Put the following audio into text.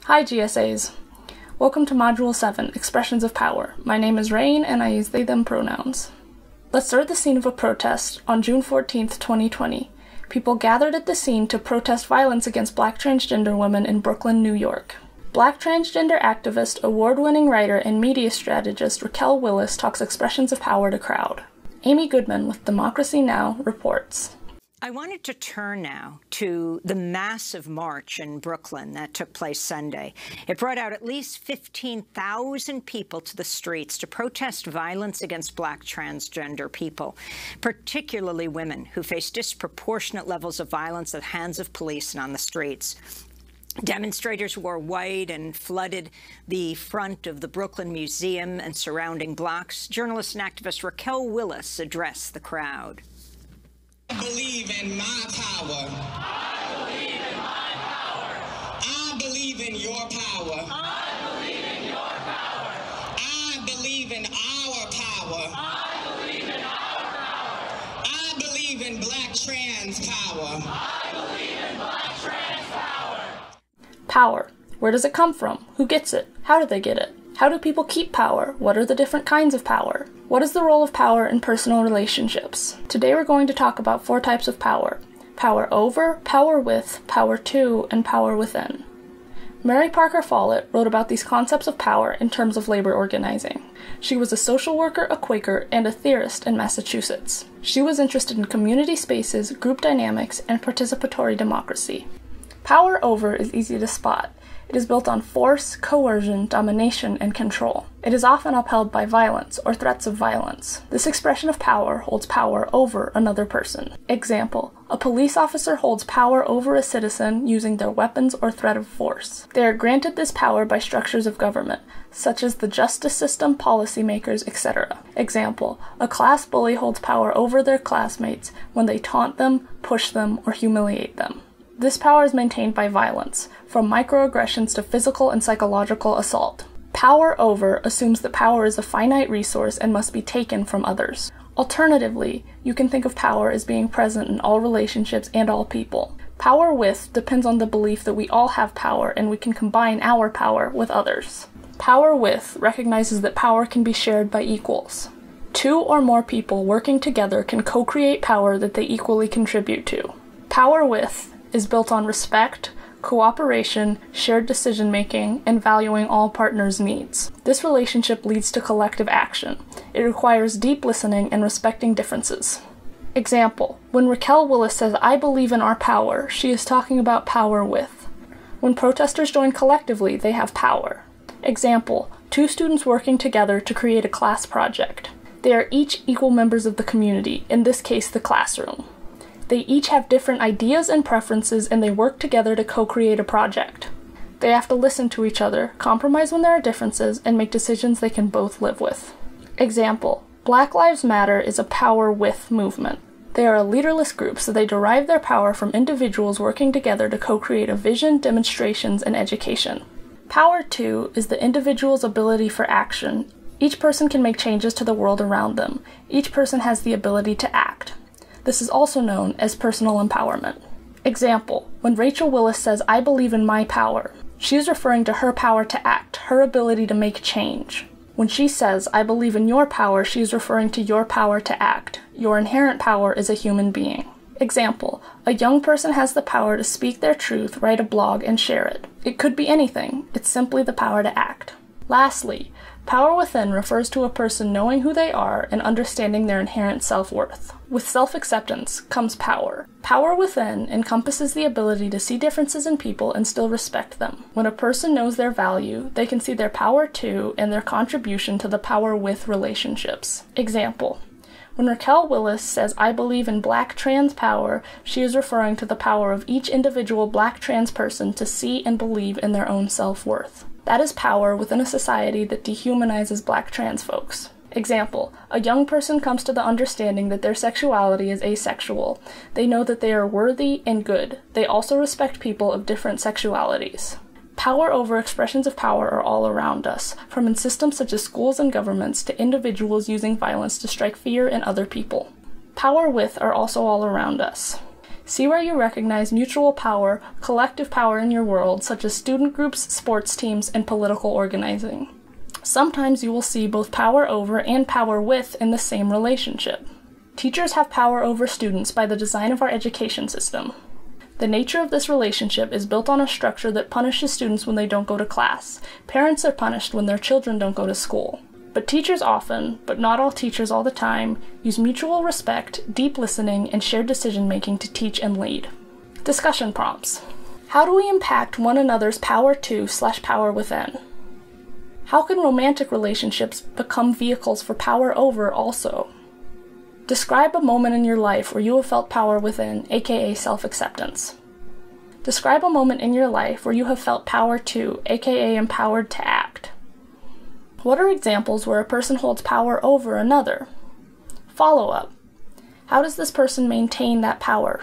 Hi GSAs! Welcome to Module 7, Expressions of Power. My name is Rain and I use they/them pronouns. Let's start the scene of a protest on June 14th, 2020. People gathered at the scene to protest violence against Black transgender women in Brooklyn, New York. Black transgender activist, award-winning writer, and media strategist Raquel Willis talks expressions of power to crowd. Amy Goodman with Democracy Now! Reports. I wanted to turn now to the massive march in Brooklyn that took place Sunday. It brought out at least 15,000 people to the streets to protest violence against Black transgender people, particularly women who face disproportionate levels of violence at the hands of police and on the streets. Demonstrators wore white and flooded the front of the Brooklyn Museum and surrounding blocks. Journalist and activist Raquel Willis addressed the crowd. I believe in my power. I believe in my power. I believe in your power. I believe in your power. I believe in our power. I believe in our power. I believe in Black trans power. I believe in Black trans power. Power. Where does it come from? Who gets it? How do they get it? How do people keep power? What are the different kinds of power? What is the role of power in personal relationships? Today we're going to talk about 4 types of power: power over, power with, power to, and power within. Mary Parker Follett wrote about these concepts of power in terms of labor organizing. She was a social worker, a Quaker, and a theorist in Massachusetts. She was interested in community spaces, group dynamics, and participatory democracy. Power over is easy to spot. It is built on force, coercion, domination, and control. It is often upheld by violence or threats of violence. This expression of power holds power over another person. Example: a police officer holds power over a citizen using their weapons or threat of force. They are granted this power by structures of government, such as the justice system, policymakers, etc. Example: a class bully holds power over their classmates when they taunt them, push them, or humiliate them. This power is maintained by violence, from microaggressions to physical and psychological assault. Power over assumes that power is a finite resource and must be taken from others. Alternatively, you can think of power as being present in all relationships and all people. Power with depends on the belief that we all have power and we can combine our power with others. Power with recognizes that power can be shared by equals. 2 or more people working together can co-create power that they equally contribute to. Power with is built on respect, cooperation, shared decision-making, and valuing all partners' needs. This relationship leads to collective action. It requires deep listening and respecting differences. Example: when Raquel Willis says, "I believe in our power," she is talking about power with. When protesters join collectively, they have power. Example: 2 students working together to create a class project. They are each equal members of the community, in this case the classroom. They each have different ideas and preferences, and they work together to co-create a project. They have to listen to each other, compromise when there are differences, and make decisions they can both live with. Example: Black Lives Matter is a power with movement. They are a leaderless group, so they derive their power from individuals working together to co-create a vision, demonstrations, and education. Power to is the individual's ability for action. Each person can make changes to the world around them. Each person has the ability to act. This is also known as personal empowerment. Example: when Rachel Willis says, "I believe in my power," she is referring to her power to act, her ability to make change. When she says, "I believe in your power," she is referring to your power to act, your inherent power as a human being. Example: a young person has the power to speak their truth, write a blog, and share it. It could be anything. It's simply the power to act. Lastly, power within refers to a person knowing who they are and understanding their inherent self-worth. With self-acceptance comes power. Power within encompasses the ability to see differences in people and still respect them. When a person knows their value, they can see their power to and their contribution to the power with relationships. Example: when Raquel Willis says, "I believe in Black trans power," she is referring to the power of each individual Black trans person to see and believe in their own self-worth. That is power within a society that dehumanizes Black trans folks. Example: a young person comes to the understanding that their sexuality is asexual. They know that they are worthy and good. They also respect people of different sexualities. Power over expressions of power are all around us, from in systems such as schools and governments to individuals using violence to strike fear in other people. Power with are also all around us. See where you recognize mutual power, collective power in your world, such as student groups, sports teams, and political organizing. Sometimes you will see both power over and power with in the same relationship. Teachers have power over students by the design of our education system. The nature of this relationship is built on a structure that punishes students when they don't go to class. Parents are punished when their children don't go to school. But teachers often, but not all teachers all the time, use mutual respect, deep listening, and shared decision-making to teach and lead. Discussion prompts. How do we impact one another's power to/power within? How can romantic relationships become vehicles for power over also? Describe a moment in your life where you have felt power within, aka self-acceptance. Describe a moment in your life where you have felt power to, aka empowered to act. What are examples where a person holds power over another? Follow-up. How does this person maintain that power?